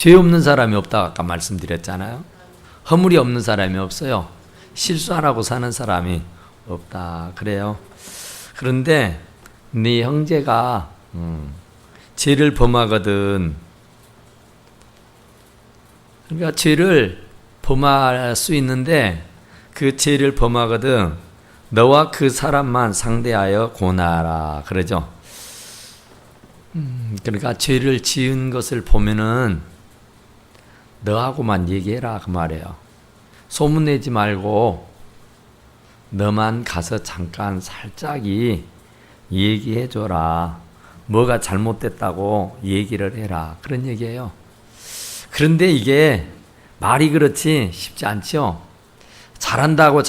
죄 없는 사람이 없다고 아까 말씀드렸잖아요. 허물이 없는 사람이 없어요. 실수 안 하고 사는 사람이 없다 그래요. 그런데 네 형제가 죄를 범하거든. 그러니까 죄를 범할 수 있는데 그 죄를 범하거든 너와 그 사람만 상대하여 고나라 그러죠. 그러니까 죄를 지은 것을 보면은 너하고만 얘기해라 그 말이에요. 소문내지 말고 너만 가서 잠깐 살짝이 얘기해줘라. 뭐가 잘못됐다고 얘기를 해라. 그런 얘기예요. 그런데 이게 말이 그렇지 쉽지 않죠. 잘한다고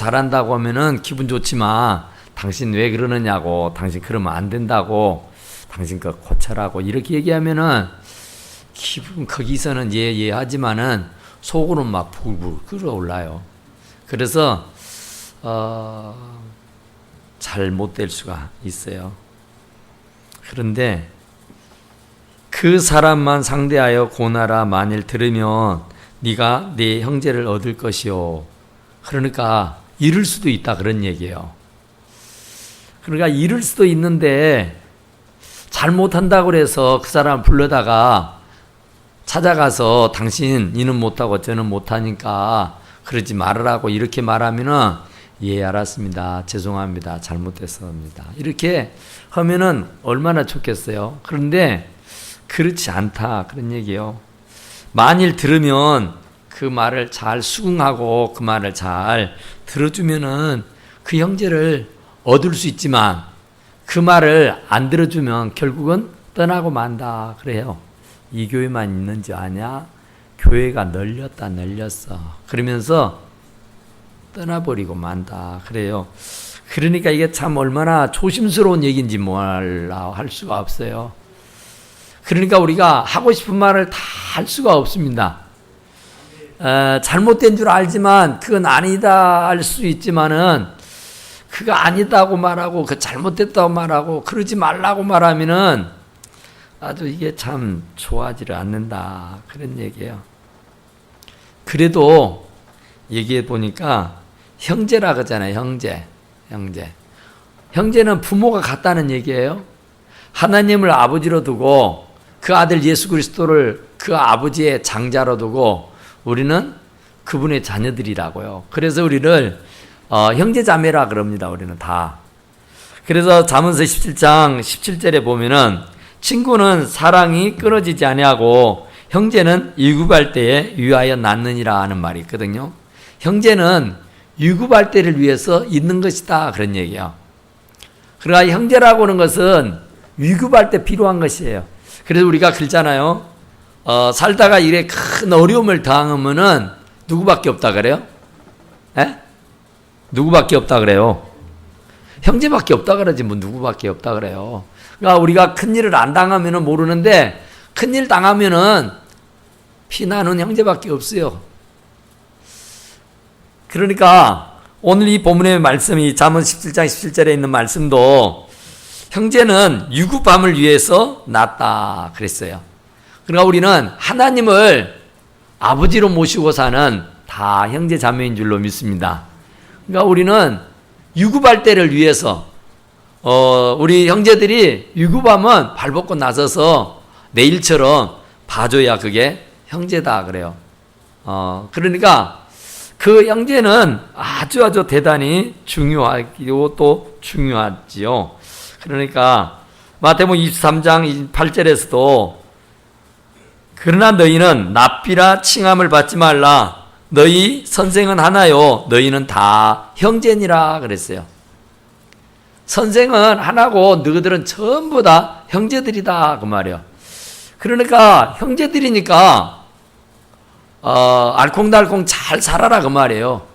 하면은 기분 좋지만 당신 왜 그러느냐고, 당신 그러면 안 된다고, 당신 그 고쳐라고 이렇게 얘기하면은 기분 거기서는 예 하지만은 속으로는 막 불불 끓어올라요. 그래서 잘못될 수가 있어요. 그런데 그 사람만 상대하여 고나라 만일 들으면 네가 네 형제를 얻을 것이요. 그러니까 잃을 수도 있다 그런 얘기예요. 그러니까 잃을 수도 있는데 잘못한다고 그래서 그 사람 불러다가 찾아가서 당신 이는 못하고 저는 못하니까 그러지 말으라고 이렇게 말하면은 예 알았습니다. 죄송합니다. 잘못했습니다. 이렇게 하면은 얼마나 좋겠어요. 그런데 그렇지 않다 그런 얘기예요. 만일 들으면 그 말을 잘 수긍하고 그 말을 잘 들어주면은 그 형제를 얻을 수 있지만 그 말을 안 들어주면 결국은 떠나고 만다 그래요. 이 교회만 있는지 아냐? 교회가 널렸어. 그러면서 떠나버리고 만다 그래요. 그러니까 이게 참 얼마나 조심스러운 얘기인지 몰라 할 수가 없어요. 그러니까 우리가 하고 싶은 말을 다 할 수가 없습니다. 잘못된 줄 알지만 그건 아니다 할 수 있지만은 그거 아니다고 말하고 그 잘못됐다고 말하고 그러지 말라고 말하면은 아주 이게 참 좋아지를 않는다 그런 얘기예요. 그래도 얘기해 보니까 형제라 그러잖아요. 형제는 부모가 같다는 얘기예요. 하나님을 아버지로 두고 그 아들 예수 그리스도를 그 아버지의 장자로 두고 우리는 그분의 자녀들이라고요. 그래서 우리를 형제자매라 그럽니다. 우리는 다. 그래서 잠언서 17장 17절에 보면은 친구는 사랑이 끊어지지 아니하고 형제는 유급할 때에 위하여 낳느니라 하는 말이 있거든요. 형제는 유급할 때를 위해서 있는 것이다 그런 얘기예요. 그러니까 형제라고 하는 것은 위급할 때 필요한 것이에요. 그래서 우리가 그러잖아요. 살다가 이래 큰 어려움을 당하면은 누구밖에 없다 그래요? 에? 누구밖에 없다 그래요? 형제밖에 없다 그러지 뭐 누구밖에 없다 그래요. 그러니까 우리가 큰일을 안 당하면은 모르는데 큰일 당하면은 피나는 형제밖에 없어요. 그러니까 오늘 이 본문의 말씀이 잠언 17장 17절에 있는 말씀도 형제는 유급함을 위해서 낳았다 그랬어요. 그러니까 우리는 하나님을 아버지로 모시고 사는 다 형제 자매인 줄로 믿습니다. 그러니까 우리는 유급할 때를 위해서 우리 형제들이 유급하면 발벗고 나서서 내일처럼 봐줘야 그게 형제다 그래요. 그러니까 그 형제는 아주 대단히 중요하고 또 중요하지요. 그러니까 마태복음 23장 8절에서도 그러나 너희는 납비라 칭함을 받지 말라. 너희 선생은 하나요. 너희는 다 형제니라 그랬어요. 선생은 하나고 너희들은 전부 다 형제들이다 그 말이에요. 그러니까 형제들이니까 알콩달콩 잘 살아라 그 말이에요.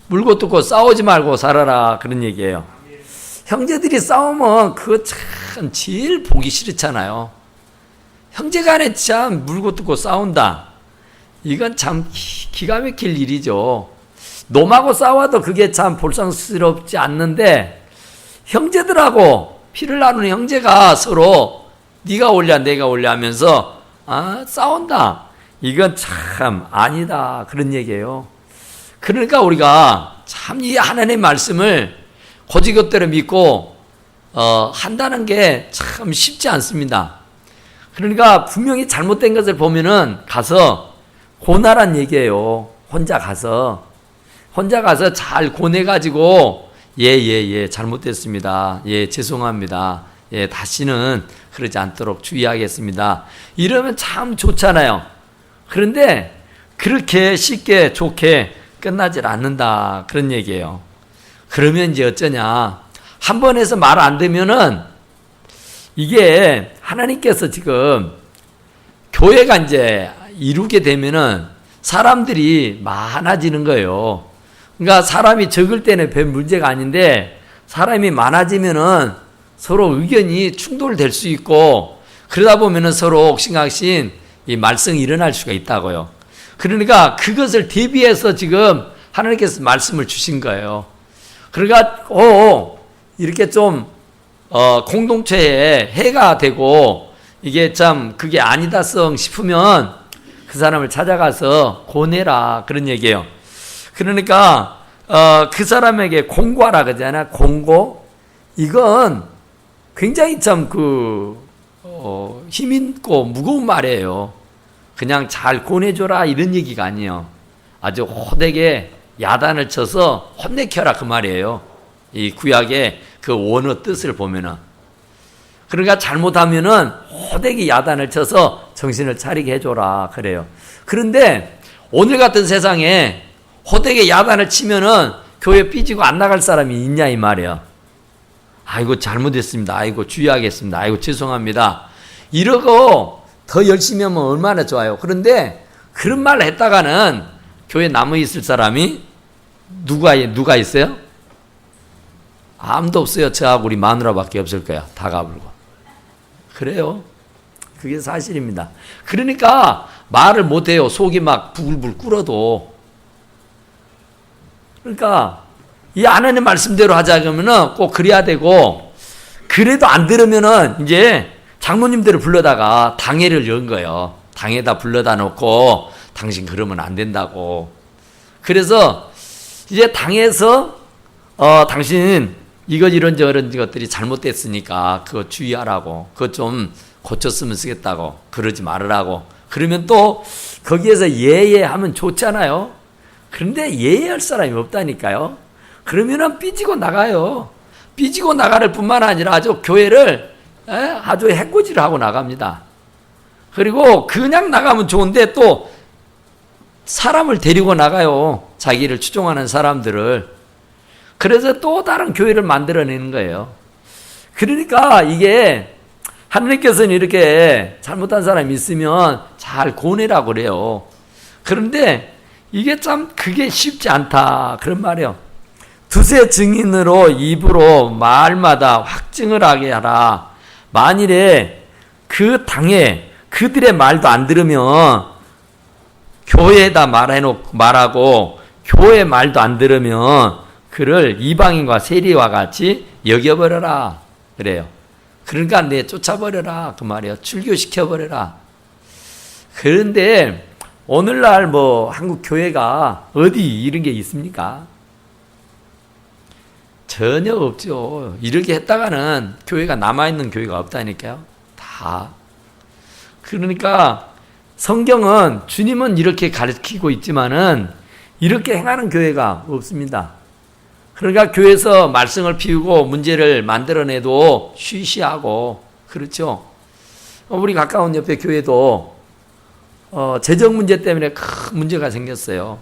물고 뜯고 싸우지 말고 살아라 그런 얘기예요. 형제들이 싸우면 그거 참 제일 보기 싫잖아요. 형제간에 참 물고 뜯고 싸운다. 이건 참 기가 막힐 일이죠. 놈하고 싸워도 그게 참 볼상스럽지 않는데 형제들하고 피를 나누는 형제가 서로 네가 올려 내가 올려 하면서 싸운다. 이건 참 아니다 그런 얘기예요. 그러니까 우리가 참 이 하나님의 말씀을 고지것대로 믿고 한다는 게 참 쉽지 않습니다. 그러니까 분명히 잘못된 것을 보면은 가서 고나란 얘기예요. 혼자 가서 잘 고내가지고 예, 잘못됐습니다. 예, 죄송합니다. 예, 다시는 그러지 않도록 주의하겠습니다. 이러면 참 좋잖아요. 그런데 그렇게 쉽게 좋게 끝나질 않는다. 그런 얘기예요. 그러면 이제 어쩌냐. 한 번 해서 말 안 되면은 이게 하나님께서 지금 교회가 이제 이루게 되면은 사람들이 많아지는 거예요. 그러니까 사람이 적을 때는 별 문제가 아닌데 사람이 많아지면은 서로 의견이 충돌될 수 있고 그러다 보면은 서로 옥신각신 이 말썽이 일어날 수가 있다고요. 그러니까 그것을 대비해서 지금 하나님께서 말씀을 주신 거예요. 그러니까 이렇게 좀 공동체에 해가 되고 이게 참 그게 아니다성 싶으면 그 사람을 찾아가서 고내라 그런 얘기예요. 그러니까 그 사람에게 공고하라 그러잖아요. 공고. 이건 굉장히 참 힘있고 무거운 말이에요. 그냥 잘 고내줘라 이런 얘기가 아니에요. 아주 호되게 야단을 쳐서 혼내켜라 그 말이에요. 이 구약의 그 원어 뜻을 보면은. 그러니까 잘못하면은 호되게 야단을 쳐서 정신을 차리게 해줘라 그래요. 그런데 오늘 같은 세상에 호되게 야단을 치면은 교회 삐지고 안 나갈 사람이 있냐 이 말이에요. 아이고 잘못했습니다. 아이고 주의하겠습니다. 아이고 죄송합니다. 이러고 더 열심히 하면 얼마나 좋아요. 그런데 그런 말을 했다가는 교회에 남아있을 사람이 누가 있어요? 아무도 없어요. 저하고 우리 마누라밖에 없을 거야. 다 가불고. 그래요. 그게 사실입니다. 그러니까 말을 못해요. 속이 막 부글부글 끓어도. 그러니까 이 하나님 말씀대로 하자 그러면은 꼭 그래야 되고 그래도 안 들으면은 이제 장로님들을 불러다가 당회를 연 거예요. 당회다 불러다 놓고 당신 그러면 안 된다고. 그래서 이제 당에서 당신 이런 것들이 잘못됐으니까 그거 주의하라고. 그거 좀 고쳤으면 쓰겠다고. 그러지 말으라고. 그러면 또 거기에서 예하면 좋잖아요. 그런데 예할 사람이 없다니까요. 그러면은 삐지고 나가요. 삐지고 나갈 뿐만 아니라 아주 교회를 아주 해코지를 하고 나갑니다. 그리고 그냥 나가면 좋은데 또 사람을 데리고 나가요. 자기를 추종하는 사람들을. 그래서 또 다른 교회를 만들어내는 거예요. 그러니까 이게 하나님께서는 이렇게 잘못한 사람이 있으면 잘 고내라고 그래요. 그런데 이게 참 그게 쉽지 않다 그런 말이에요. 두세 증인으로 입으로 말마다 확증을 하게 하라. 만일에 그 당에 그들의 말도 안 들으면 교회에다 말하고 교회 말도 안 들으면 그를 이방인과 세리와 같이 여겨버려라 그래요. 그러니까 쫓아버려라 그 말이에요. 출교시켜버려라. 그런데 오늘날 한국 교회가 어디 이런 게 있습니까? 전혀 없죠. 이렇게 했다가는 교회가 남아있는 교회가 없다니까요. 다. 그러니까 성경은 주님은 이렇게 가르치고 있지만은 이렇게 행하는 교회가 없습니다. 그러니까 교회에서 말썽을 피우고 문제를 만들어내도 쉬쉬하고 그렇죠. 우리 가까운 옆에 교회도 재정 문제 때문에 큰 문제가 생겼어요.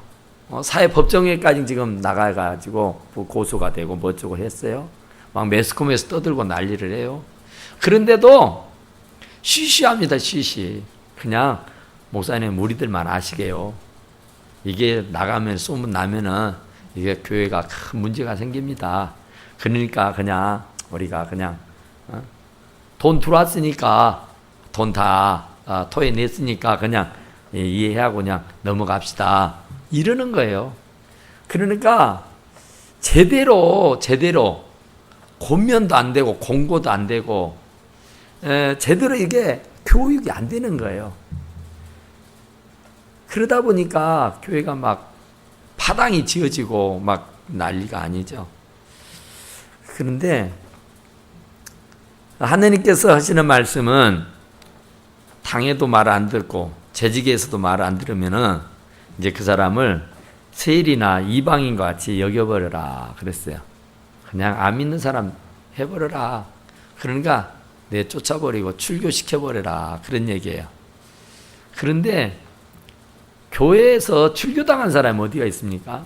사회법정에까지 지금 나가가지고 고소가 되고 뭐 어쩌고 했어요. 막 매스컴에서 떠들고 난리를 해요. 그런데도 쉬쉬합니다. 쉬쉬. 그냥 목사님 무리들만 아시게요. 이게 나가면 소문 나면은 이게 교회가 큰 문제가 생깁니다. 그러니까 그냥 우리가 그냥 돈 들어왔으니까 돈 다 토해냈으니까 그냥 이해하고 그냥 넘어갑시다. 이러는 거예요. 그러니까 제대로 권면도 안 되고 공고도 안 되고 제대로 이게 교육이 안 되는 거예요. 그러다 보니까 교회가 막 파당이 지어지고 막 난리가 아니죠. 그런데 하느님께서 하시는 말씀은 당에도 말 안 듣고 재직에서도 말 안 들으면은 이제 그 사람을 세일이나 이방인과 같이 여겨버려라 그랬어요. 그냥 안 믿는 사람 해버려라. 그러니까 내쫓아버리고 출교시켜버려라 그런 얘기예요. 그런데 교회에서 출교당한 사람이 어디가 있습니까?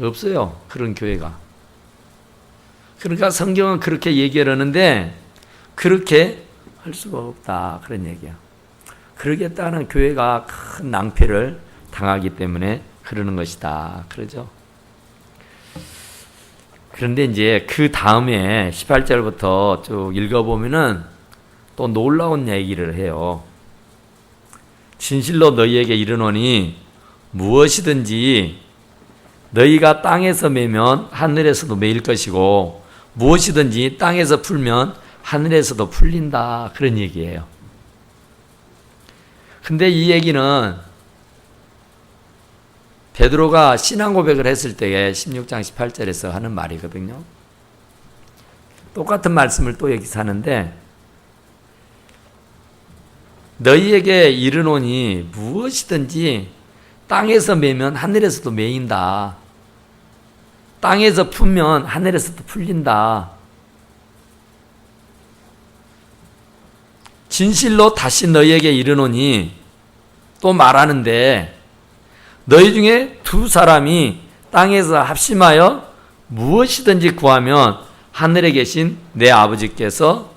없어요. 그런 교회가. 그러니까 성경은 그렇게 얘기를 하는데 그렇게 할 수가 없다 그런 얘기예요. 그러겠다는 교회가 큰 낭패를 당하기 때문에 그러는 것이다 그러죠. 그런데 이제 그 다음에 18절부터 쭉 읽어보면은 또 놀라운 얘기를 해요. 진실로 너희에게 이르노니 무엇이든지 너희가 땅에서 매면 하늘에서도 매일 것이고 무엇이든지 땅에서 풀면 하늘에서도 풀린다 그런 얘기예요. 근데 이 얘기는 베드로가 신앙 고백을 했을 때에 16장 18절에서 하는 말이거든요. 똑같은 말씀을 또 여기서 하는데 너희에게 이르노니 무엇이든지 땅에서 매면 하늘에서도 매인다. 땅에서 풀면 하늘에서도 풀린다. 진실로 다시 너희에게 이르노니 또 말하는데 너희 중에 두 사람이 땅에서 합심하여 무엇이든지 구하면 하늘에 계신 내 아버지께서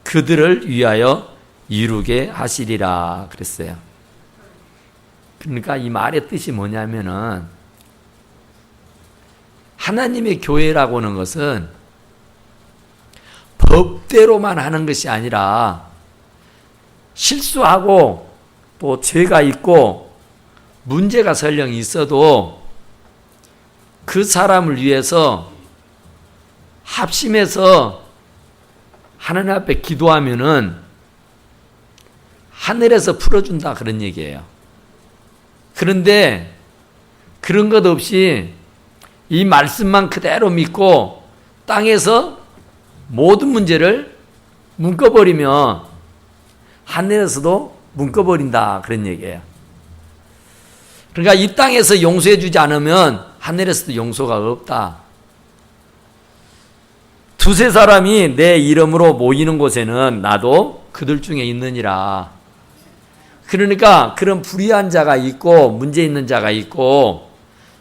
그들을 위하여 이루게 하시리라 그랬어요. 그러니까 이 말의 뜻이 뭐냐면은 하나님의 교회라고 하는 것은 법대로만 하는 것이 아니라 실수하고 또 죄가 있고 문제가 설령 있어도 그 사람을 위해서 합심해서 하나님 앞에 기도하면은 하늘에서 풀어준다 그런 얘기예요. 그런데 그런 것 없이 이 말씀만 그대로 믿고 땅에서 모든 문제를 묶어버리면 하늘에서도 묶어버린다 그런 얘기예요. 그러니까 이 땅에서 용서해 주지 않으면 하늘에서도 용서가 없다. 두세 사람이 내 이름으로 모이는 곳에는 나도 그들 중에 있느니라. 그러니까 그런 불의한 자가 있고 문제 있는 자가 있고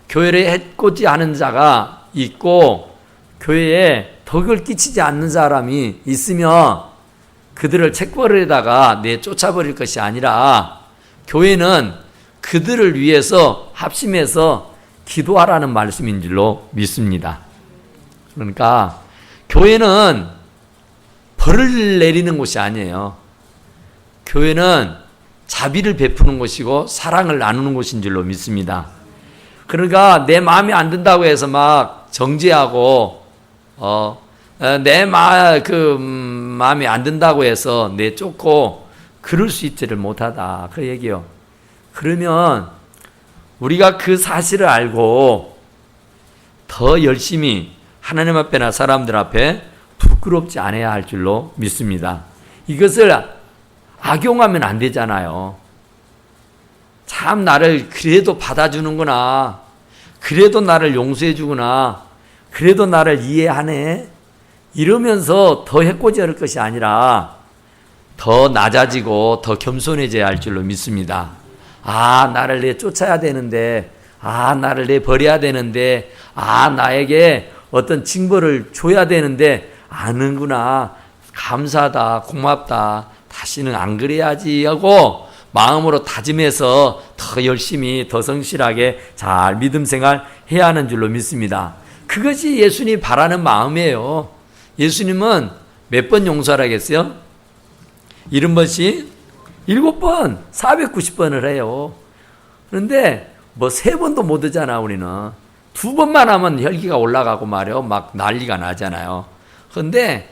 교회를 해코지 하는 자가 있고 교회에 덕을 끼치지 않는 사람이 있으면 그들을 책벌에다가 내쫓아버릴 것이 아니라 교회는 그들을 위해서 합심해서 기도하라는 말씀인 줄로 믿습니다. 그러니까 교회는 벌을 내리는 곳이 아니에요. 교회는 자비를 베푸는 곳이고 사랑을 나누는 곳인 줄로 믿습니다. 그러니까 내 마음에 안 든다고 해서 막 정죄하고 내 마음에 안 든다고 해서 내쫓고 그럴 수 있지를 못하다 그 얘기요. 그러면 우리가 그 사실을 알고 더 열심히 하나님 앞에나 사람들 앞에 부끄럽지 않아야 할 줄로 믿습니다. 이것을 악용하면 안 되잖아요. 참 나를 그래도 받아주는구나. 그래도 나를 용서해 주구나. 그래도 나를 이해하네. 이러면서 더 해코지할 것이 아니라 더 낮아지고 더 겸손해져야 할 줄로 믿습니다. 아, 나를 내쫓아야 되는데, 아, 나를 내버려야 되는데, 아, 나에게 어떤 징벌을 줘야 되는데 아는구나. 감사하다. 고맙다. 다시는 안 그래야지 하고 마음으로 다짐해서 더 열심히 더 성실하게 잘 믿음 생활 해야 하는 줄로 믿습니다. 그것이 예수님이 바라는 마음이에요. 예수님은 몇 번 용서하라겠어요? 70번씩 7번 490번을 해요. 그런데 뭐 3번도 못 하잖아. 우리는 2번만 하면 혈기가 올라가고 말이요 막 난리가 나잖아요. 그런데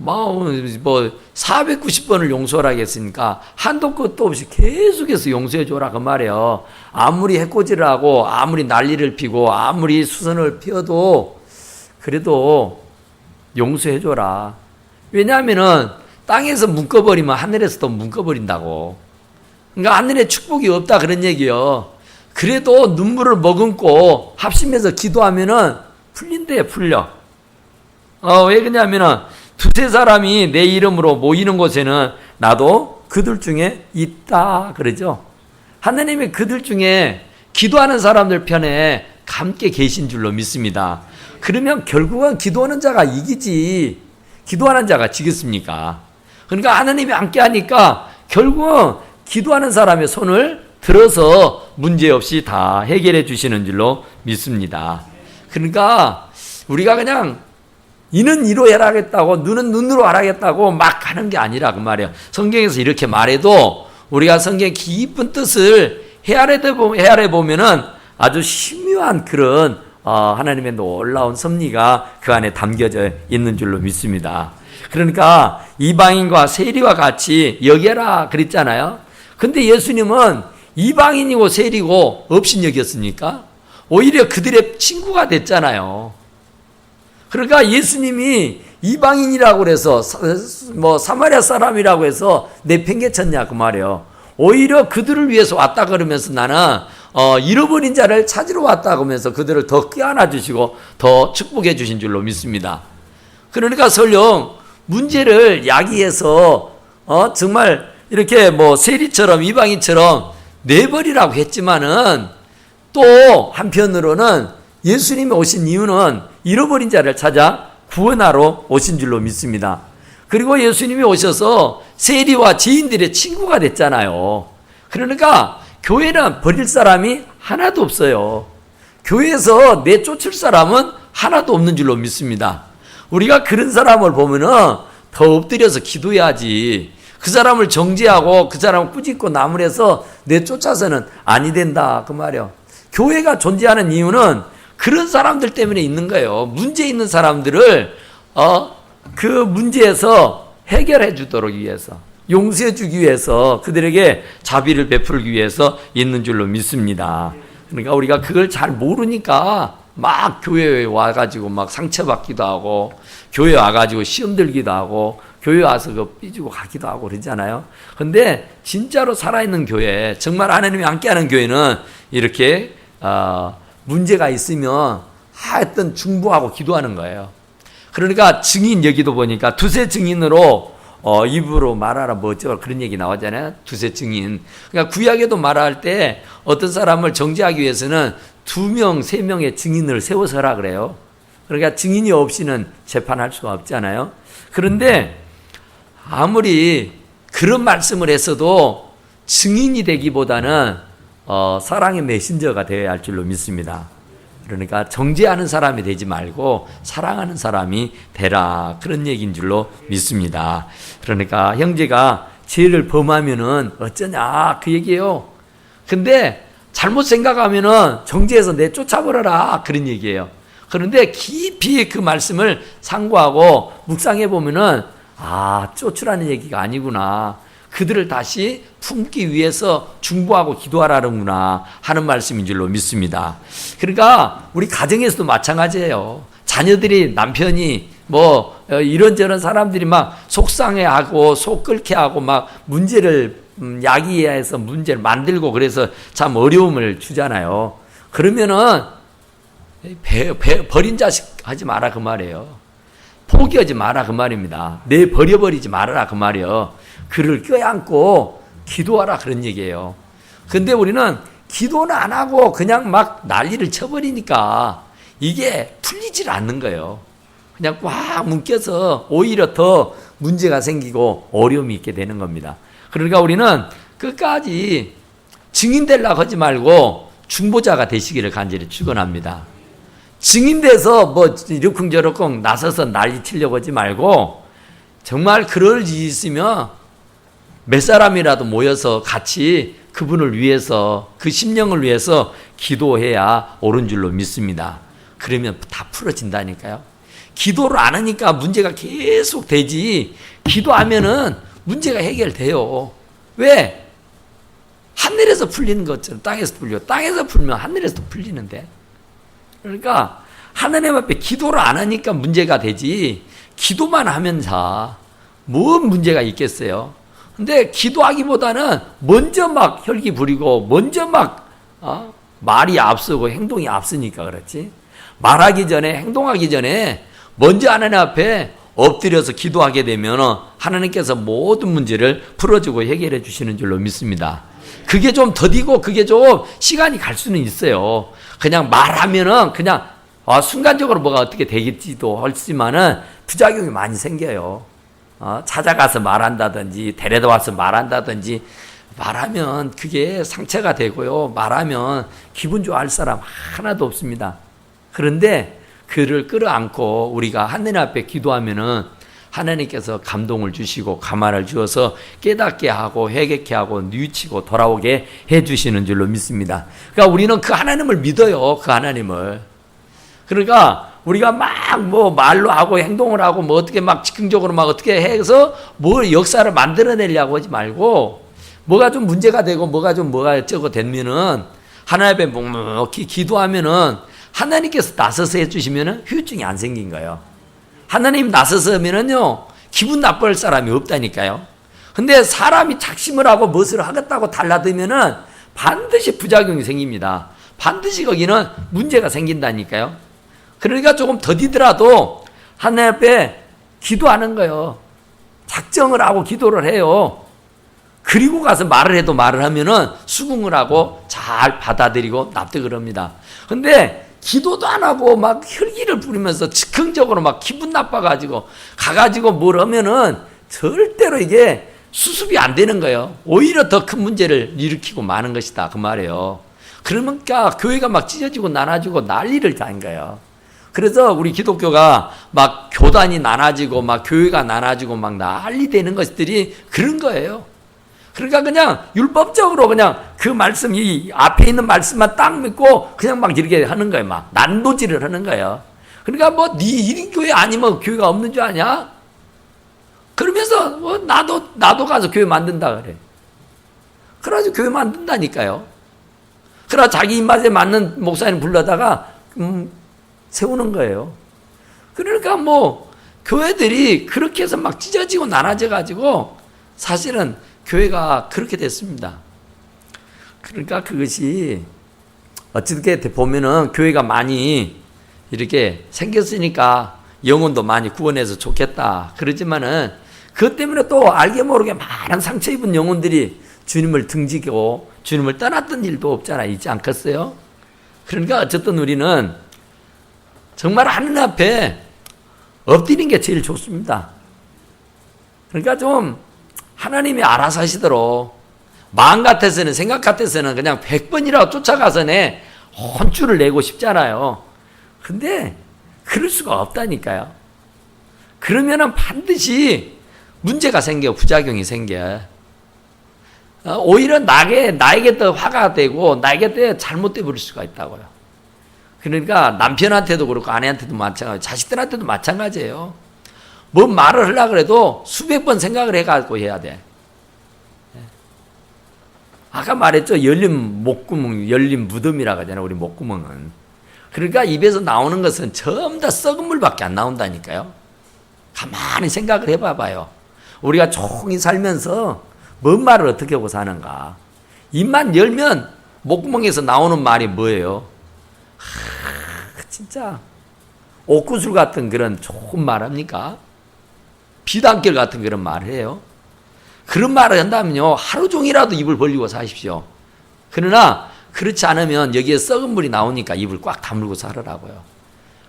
뭐 490번을 용서를 하겠으니까 한도 끝도 없이 계속해서 용서해 줘라 그 말이에요. 아무리 해코지를 하고 아무리 난리를 피고 아무리 수선을 피워도 그래도 용서해 줘라. 왜냐하면은 땅에서 묶어버리면 하늘에서도 묶어버린다고. 그러니까 하늘에 축복이 없다 그런 얘기요. 그래도 눈물을 머금고 합심해서 기도하면은 풀린대, 풀려. 왜 그러냐면은 두세 사람이 내 이름으로 모이는 곳에는 나도 그들 중에 있다 그러죠. 하나님이 그들 중에 기도하는 사람들 편에 함께 계신 줄로 믿습니다. 그러면 결국은 기도하는 자가 이기지 기도하는 자가 지겠습니까? 그러니까 하나님이 함께 하니까 결국은 기도하는 사람의 손을 들어서 문제없이 다 해결해 주시는 줄로 믿습니다. 그러니까 우리가 그냥 이는 이로 해라겠다고 눈은 눈으로 하라겠다고 막 하는 게 아니라 그 말이에요. 성경에서 이렇게 말해도 우리가 성경의 깊은 뜻을 헤아려 보면은 아주 신묘한 그런 하나님의 놀라운 섭리가 그 안에 담겨져 있는 줄로 믿습니다. 그러니까 이방인과 세리와 같이 여겨라 그랬잖아요. 근데 예수님은 이방인이고 세리고 없인 여겼습니까? 오히려 그들의 친구가 됐잖아요. 그러니까 예수님이 이방인이라고 그래서 사마리아 사람이라고 해서 내팽개쳤냐 그 말이에요. 오히려 그들을 위해서 왔다 그러면서 나는 잃어버린 자를 찾으러 왔다 그러면서 그들을 더 껴안아 주시고 더 축복해 주신 줄로 믿습니다. 그러니까 설령 문제를 야기해서 정말 이렇게 세리처럼 이방인처럼 내버리라고 했지만은 또 한편으로는 예수님이 오신 이유는 잃어버린 자를 찾아 구원하러 오신 줄로 믿습니다. 그리고 예수님이 오셔서 세리와 지인들의 친구가 됐잖아요. 그러니까 교회는 버릴 사람이 하나도 없어요. 교회에서 내쫓을 사람은 하나도 없는 줄로 믿습니다. 우리가 그런 사람을 보면은 더 엎드려서 기도해야지. 그 사람을 정죄하고 그 사람을 꾸짖고 나무래서 내쫓아서는 아니 된다 그 말이에요. 교회가 존재하는 이유는 그런 사람들 때문에 있는 거예요. 문제 있는 사람들을 그 문제에서 해결해 주도록 위해서, 용서해 주기 위해서, 그들에게 자비를 베풀기 위해서 있는 줄로 믿습니다. 그러니까 우리가 그걸 잘 모르니까 막 교회에 와가지고 막 상처받기도 하고, 교회 와가지고 시험 들기도 하고, 교회 와서 삐지고 가기도 하고 그러잖아요. 근데 진짜로 살아있는 교회, 정말 하나님이 함께하는 교회는 이렇게 문제가 있으면 하여튼 중보하고 기도하는 거예요. 그러니까 증인 여기도 보니까 두세 증인으로 입으로 말하라 뭐죠 그런 얘기 나오잖아요. 두세 증인. 그러니까 구약에도 말할 때 어떤 사람을 정죄하기 위해서는 2명, 3명의 증인을 세워서 하라 그래요. 그러니까 증인이 없이는 재판할 수가 없잖아요. 그런데 아무리 그런 말씀을 했어도 증인이 되기보다는 사랑의 메신저가 되어야 할 줄로 믿습니다. 그러니까 정죄하는 사람이 되지 말고 사랑하는 사람이 되라 그런 얘기인 줄로 믿습니다. 그러니까 형제가 죄를 범하면은 어쩌냐 그 얘기예요. 근데 잘못 생각하면은 정죄해서 내쫓아버려라 그런 얘기예요. 그런데 깊이 그 말씀을 상고하고 묵상해 보면은 쫓으라는 얘기가 아니구나. 그들을 다시 품기 위해서 중보하고 기도하라는구나 하는 말씀인 줄로 믿습니다. 그러니까 우리 가정에서도 마찬가지예요. 자녀들이 남편이 이런저런 사람들이 막 속상해하고 속 끓게 하고 막 문제를 야기해서 문제를 만들고 그래서 참 어려움을 주잖아요. 그러면은 버린 자식 하지 마라 그 말이에요. 포기하지 마라 그 말입니다. 내 버려버리지 말아라 그 말이에요. 그를 껴안고 기도하라 그런 얘기예요. 근데 우리는 기도는 안 하고 그냥 막 난리를 쳐버리니까 이게 풀리질 않는 거예요. 그냥 꽉 묶여서 오히려 더 문제가 생기고 어려움이 있게 되는 겁니다. 그러니까 우리는 끝까지 증인 되려고 하지 말고 중보자가 되시기를 간절히 축원합니다. 증인돼서 이러쿵저러쿵 나서서 난리 치려고 하지 말고 정말 그럴 일이 있으면 몇 사람이라도 모여서 같이 그분을 위해서 그 심령을 위해서 기도해야 옳은 줄로 믿습니다. 그러면 다 풀어진다니까요. 기도를 안 하니까 문제가 계속 되지. 기도하면은 문제가 해결돼요. 왜? 하늘에서 풀리는 것처럼 땅에서 풀려. 땅에서 풀면 하늘에서도 풀리는데. 그러니까 하나님 앞에 기도를 안 하니까 문제가 되지. 기도만 하면 뭔 문제가 있겠어요? 근데 기도하기보다는 먼저 막 혈기 부리고 먼저 막 말이 앞서고 행동이 앞서니까 그렇지. 말하기 전에 행동하기 전에 먼저 하나님 앞에 엎드려서 기도하게 되면 하나님께서 모든 문제를 풀어주고 해결해 주시는 줄로 믿습니다. 그게 좀 더디고 그게 좀 시간이 갈 수는 있어요. 그냥 말하면은 그냥 순간적으로 뭐가 어떻게 되겠지도 하지만은 부작용이 많이 생겨요. 찾아가서 말한다든지 데려다 와서 말한다든지 말하면 그게 상처가 되고요. 말하면 기분 좋아할 사람 하나도 없습니다. 그런데 그를 끌어안고 우리가 하나님 앞에 기도하면은 하나님께서 감동을 주시고 가만을 주어서 깨닫게 하고 회개케 하고 뉘우치고 돌아오게 해주시는 줄로 믿습니다. 그러니까 우리는 그 하나님을 믿어요. 그 하나님을. 그러니까 우리가 막 뭐 말로 하고 행동을 하고 뭐 어떻게 막 즉흥적으로 막 어떻게 해서 뭘 역사를 만들어내려고 하지 말고 뭐가 좀 문제가 되고 뭐가 어쩌고 되면은 하나님 앞에 묵묵히 기도하면은 하나님께서 나서서 해주시면은 후유증이 안 생긴 거예요. 하나님 나서서 하면은요 기분 나쁠 사람이 없다니까요. 근데 사람이 작심을 하고 무엇을 하겠다고 달라들면은 반드시 부작용이 생깁니다. 반드시 거기는 문제가 생긴다니까요. 그러니까 조금 더디더라도 하나님 앞에 기도하는 거예요. 작정을 하고 기도를 해요. 그리고 가서 말을 해도 말을 하면은 수긍을 하고 잘 받아들이고 납득을 합니다. 근데 기도도 안 하고 막 혈기를 부리면서 즉흥적으로 막 기분 나빠가지고 가가지고 뭘 하면은 절대로 이게 수습이 안 되는 거예요. 오히려 더 큰 문제를 일으키고 마는 것이다. 그 말이에요. 그러니까 교회가 막 찢어지고 나눠지고 난리를 단 거예요. 그래서 우리 기독교가 막 교단이 나눠지고 막 교회가 나눠지고 막 난리 되는 것들이 그런 거예요. 그러니까 그냥 율법적으로 그냥 그 말씀, 이 앞에 있는 말씀만 딱 믿고 그냥 막 이렇게 하는 거예요. 막 난도질을 하는 거예요. 그러니까 뭐 네 이런 교회 아니면 교회가 없는 줄 아냐? 그러면서 뭐 나도 가서 교회 만든다 그래. 그래가지고 교회 만든다니까요. 그러나 자기 입맛에 맞는 목사님 불러다가 세우는 거예요. 그러니까 뭐 교회들이 그렇게 해서 막 찢어지고 나눠져 가지고 사실은 교회가 그렇게 됐습니다. 그러니까 그것이 어떻게 보면은 교회가 많이 이렇게 생겼으니까 영혼도 많이 구원해서 좋겠다. 그러지만은 그것 때문에 또 알게 모르게 많은 상처 입은 영혼들이 주님을 등지고 주님을 떠났던 일도 없잖아. 있지 않겠어요? 그러니까 어쨌든 우리는 정말 하나님 앞에 엎드리는 게 제일 좋습니다. 그러니까 좀 하나님이 알아서 하시도록 마음 같아서는 생각 같아서는 그냥 100번이라도 쫓아가서 내 혼쭐을 내고 싶잖아요. 근데 그럴 수가 없다니까요. 그러면은 반드시 문제가 생겨, 부작용이 생겨. 오히려 나에게 더 화가 되고 나에게 더 잘못돼 버릴 수가 있다고요. 그러니까 남편한테도 그렇고 아내한테도 마찬가지, 자식들한테도 마찬가지예요. 뭔 말을 하려고 해도 수백 번 생각을 해가지고 해야 돼. 아까 말했죠. 열린 목구멍, 열린 무덤이라고 하잖아요. 우리 목구멍은. 그러니까 입에서 나오는 것은 전부 다 썩은 물밖에 안 나온다니까요. 가만히 생각을 해봐봐요. 우리가 조용히 살면서 뭔 말을 어떻게 하고 사는가. 입만 열면 목구멍에서 나오는 말이 뭐예요? 진짜 옥구슬 같은 그런 좋은 말 합니까? 비단결 같은 그런 말을 해요. 그런 말을 한다면요 하루 종일이라도 입을 벌리고 사십시오. 그러나 그렇지 않으면 여기에 썩은 물이 나오니까 입을 꽉 다물고 살으라고요.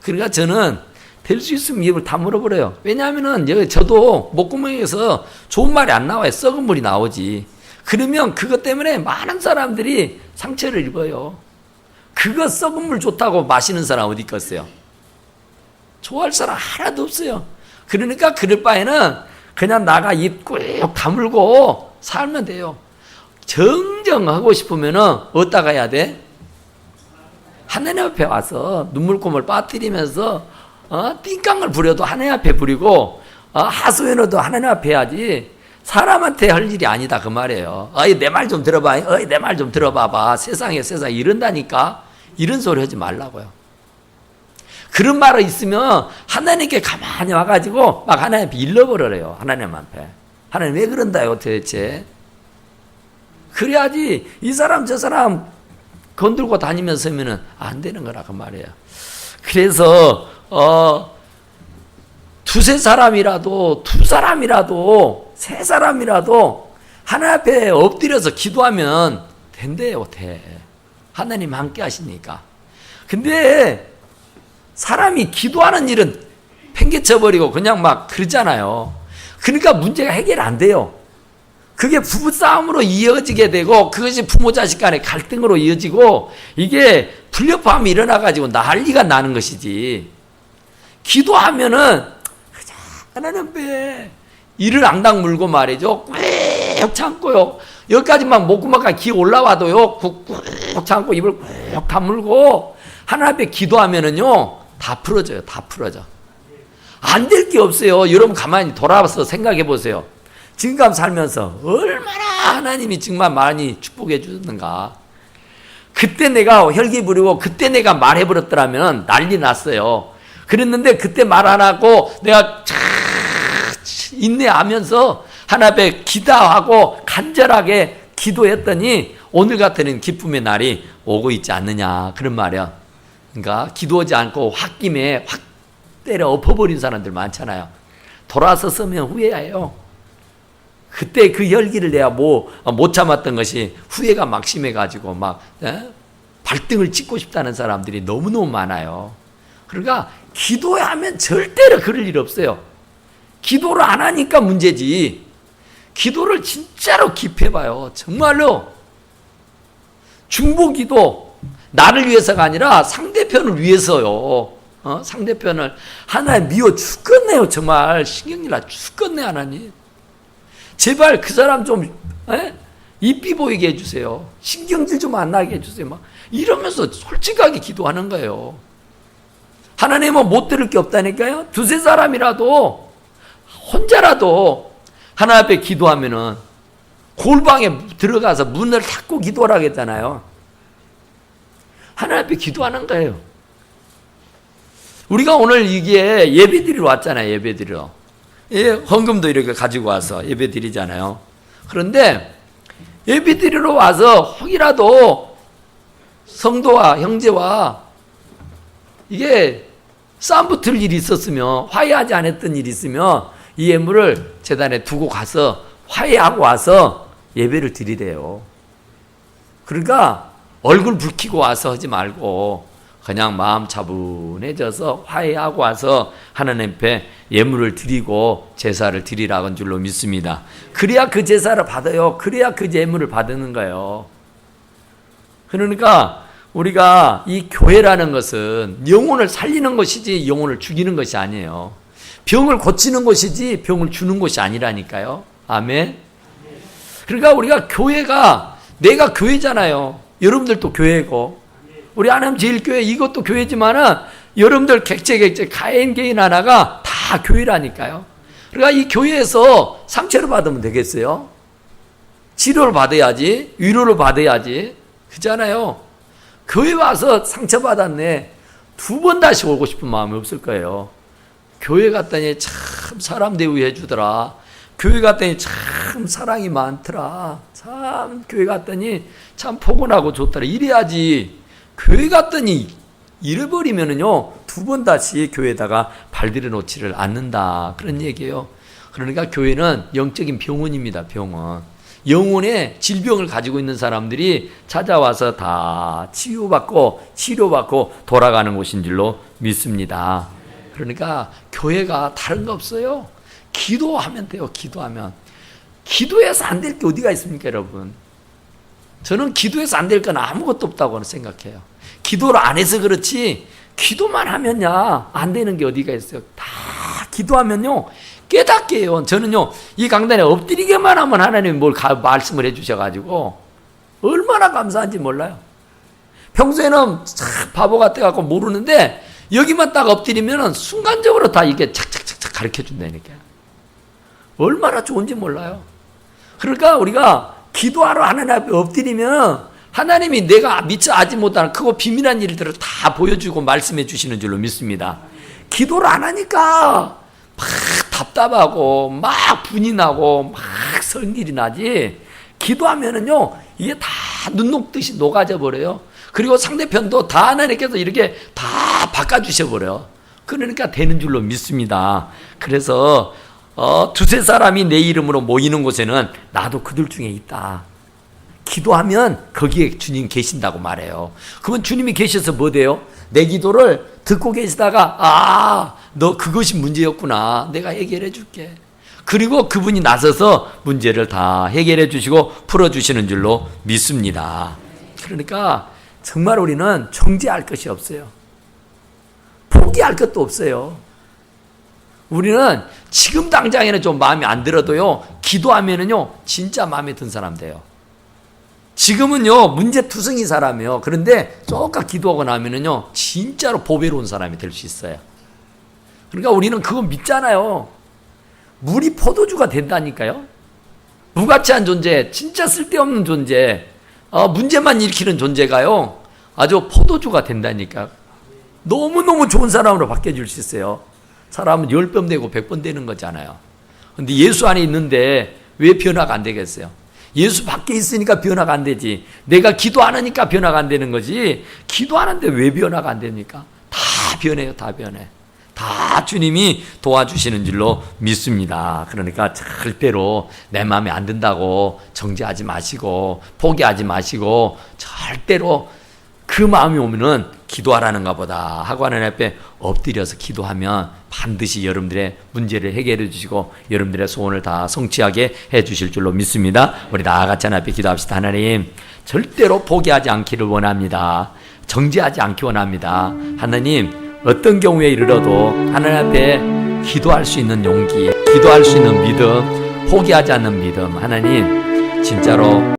그러니까 저는 될 수 있으면 입을 다물어버려요. 왜냐하면은 저도 목구멍에서 좋은 말이 안 나와요. 썩은 물이 나오지. 그러면 그것 때문에 많은 사람들이 상처를 입어요. 그거 썩은 물 좋다고 마시는 사람 어디 있겠어요? 좋아할 사람 하나도 없어요. 그러니까 그럴 바에는 그냥 나가 입 꾹 다물고 살면 돼요. 정정하고 싶으면은 어디다 가야 돼? 하나님 앞에 와서 눈물고물 빠뜨리면서 띵깡을 부려도 하나님 앞에 부리고 하소연어도 하나님 앞에 해야지 사람한테 할 일이 아니다 그 말이에요. 내 말 좀 들어봐. 내 말 좀 들어봐봐. 세상에 이런다니까. 이런 소리 하지 말라고요. 그런 말이 있으면 하나님께 가만히 와가지고 막 하나님 앞에 일러버려요. 하나님 앞에. 하나님 왜 그런다요 도대체. 그래야지 이 사람 저 사람 건들고 다니면서 하면은 안 되는 거라 그 말이에요. 그래서 두세 사람이라도 두 사람이라도 세 사람이라도 하나님 앞에 엎드려서 기도하면 된대요. 돼. 하나님 함께 하시니까. 근데 사람이 기도하는 일은 팽개쳐버리고 그냥 막 그러잖아요. 그러니까 문제가 해결 안 돼요. 그게 부부싸움으로 이어지게 되고 그것이 부모 자식 간의 갈등으로 이어지고 이게 불협화음이 일어나가지고 난리가 나는 것이지. 기도하면은 하나님 앞에 이를 앙당 물고 말이죠. 꾹 참고요. 여기까지만 목구멍까지 기 올라와도요. 꾹꾹 참고 입을 꾹 다물고 하나님 앞에 기도하면은요. 다 풀어져요. 다 풀어져. 안 될 게 없어요. 여러분 가만히 돌아와서 생각해 보세요. 지금까지 살면서 얼마나 하나님이 정말 많이 축복해 주셨는가. 그때 내가 혈기 부리고 그때 내가 말해버렸더라면 난리 났어요. 그랬는데 그때 말 안 하고 내가 인내하면서 하나님 앞에 기도하고 간절하게 기도했더니 오늘 같은 기쁨의 날이 오고 있지 않느냐 그런 말이야. 그러니까 기도하지 않고 홧김에 확 때려 엎어버린 사람들 많잖아요. 돌아서 쓰면 후회해요. 그때 그 열기를 내가 못 참았던 것이 후회가 막 심해가지고 막 발등을 찍고 싶다는 사람들이 너무너무 많아요. 그러니까 기도하면 절대로 그럴 일 없어요. 기도를 안 하니까 문제지. 기도를 진짜로 깊이 해봐요. 정말로 중보기도 나를 위해서가 아니라 상대편을 위해서요. 상대편을 하나님 미워 죽겠네요. 정말 신경질나 죽겠네 하나님. 제발 그 사람 좀 이삐 보이게 해주세요. 신경질 좀 안 나게 해주세요. 막 이러면서 솔직하게 기도하는 거예요. 하나님은 못 들을 게 없다니까요. 두세 사람이라도 혼자라도 하나님 앞에 기도하면은 골방에 들어가서 문을 닫고 기도하라 했잖아요. 하나님 앞에 기도하는 거예요. 우리가 오늘 이게 예배 드리러 왔잖아요. 예배 드리러. 헌금도 이렇게 가지고 와서 예배 드리잖아요. 그런데 예배 드리러 와서 혹이라도 성도와 형제와 이게 싸움 붙을 일이 있었으면 화해하지 않았던 일이 있으면 이 예물을 제단에 두고 가서 화해하고 와서 예배를 드리래요. 그러니까 얼굴 붉히고 와서 하지 말고 그냥 마음 차분해져서 화해하고 와서 하나님 앞에 예물을 드리고 제사를 드리라는 줄로 믿습니다. 그래야 그 제사를 받아요. 그래야 그 예물을 받는 거예요. 그러니까 우리가 이 교회라는 것은 영혼을 살리는 것이지 영혼을 죽이는 것이 아니에요. 병을 고치는 것이지 병을 주는 것이 아니라니까요. 아멘. 그러니까 우리가 교회가 내가 교회잖아요. 여러분들도 교회고 우리 하나님 제일교회 이것도 교회지만은 여러분들 객체 개인 하나가 다 교회라니까요. 그러니까 이 교회에서 상처를 받으면 되겠어요? 치료를 받아야지, 위로를 받아야지. 그잖아요. 교회 와서 상처받았네. 두 번 다시 오고 싶은 마음이 없을 거예요. 교회 갔더니 참 사람 대우해 주더라. 교회 갔더니 참 사랑이 많더라. 참 교회 갔더니 참 포근하고 좋더라. 이래야지. 교회 갔더니 잃어버리면은요 두 번 다시 교회에다가 발들여 놓지를 않는다 그런 얘기예요. 그러니까 교회는 영적인 병원입니다. 병원. 영혼의 질병을 가지고 있는 사람들이 찾아와서 다 치료받고 돌아가는 곳인 줄로 믿습니다. 그러니까 교회가 다른 거 없어요. 기도하면 돼요. 기도해서 안 될 게 어디가 있습니까, 여러분? 저는 기도해서 안 될 건 아무것도 없다고 생각해요. 기도를 안 해서 그렇지 기도만 하면야 안 되는 게 어디가 있어요. 다 기도하면요 깨닫게 해요. 저는요 이 강단에 엎드리게만 하면 하나님이 말씀을 해주셔가지고 얼마나 감사한지 몰라요. 평소에는 참 바보 같아갖고 모르는데 여기만 딱 엎드리면 순간적으로 다 이게 착착착착 가르쳐 준다니까. 얼마나 좋은지 몰라요. 그러니까 우리가 기도하러 하나님 앞에 엎드리면 하나님이 내가 미처 아지 못하는 크고 비밀한 일들을 다 보여주고 말씀해 주시는 줄로 믿습니다. 기도를 안 하니까 막 답답하고 막 분이 나고 막 성질이 나지, 기도하면은요 이게 다 눈 녹듯이 녹아져 버려요. 그리고 상대편도 다 하나님께서 이렇게 다 바꿔주셔 버려요. 그러니까 되는 줄로 믿습니다. 그래서 두세 사람이 내 이름으로 모이는 곳에는 나도 그들 중에 있다. 기도하면 거기에 주님 계신다고 말해요. 그러면 주님이 계셔서 뭐 돼요? 내 기도를 듣고 계시다가 너 그것이 문제였구나, 내가 해결해 줄게. 그리고 그분이 나서서 문제를 다 해결해 주시고 풀어주시는 줄로 믿습니다. 그러니까 정말 우리는 정죄할 것이 없어요. 포기할 것도 없어요. 우리는 지금 당장에는 좀 마음에 안 들어도요, 기도하면은요 진짜 마음에 든 사람 돼요. 지금은요 문제투성이 사람이에요. 그런데 조금 기도하고 나면은요 진짜로 보배로운 사람이 될 수 있어요. 그러니까 우리는 그거 믿잖아요. 물이 포도주가 된다니까요. 무가치한 존재, 진짜 쓸데없는 존재, 문제만 일으키는 존재가요 아주 포도주가 된다니까. 너무너무 좋은 사람으로 바뀌어질 수 있어요. 사람은 10번 되고 100번 되는 거잖아요. 근데 예수 안에 있는데 왜 변화가 안 되겠어요? 예수 밖에 있으니까 변화가 안 되지. 내가 기도 안 하니까 변화가 안 되는 거지. 기도하는데 왜 변화가 안 됩니까? 다 변해요. 다 변해. 다 주님이 도와주시는 줄로 믿습니다. 그러니까 절대로 내 마음에 안 든다고 정죄하지 마시고 포기하지 마시고, 절대로 그 마음이 오면은 기도하라는가 보다 하고 하나님 앞에 엎드려서 기도하면 반드시 여러분들의 문제를 해결해 주시고 여러분들의 소원을 다 성취하게 해 주실 줄로 믿습니다. 우리 다 같이 하나님 앞에 기도합시다. 하나님, 절대로 포기하지 않기를 원합니다. 정죄하지 않기 원합니다. 하나님, 어떤 경우에 이르러도 하나님 앞에 기도할 수 있는 용기, 기도할 수 있는 믿음, 포기하지 않는 믿음, 하나님 진짜로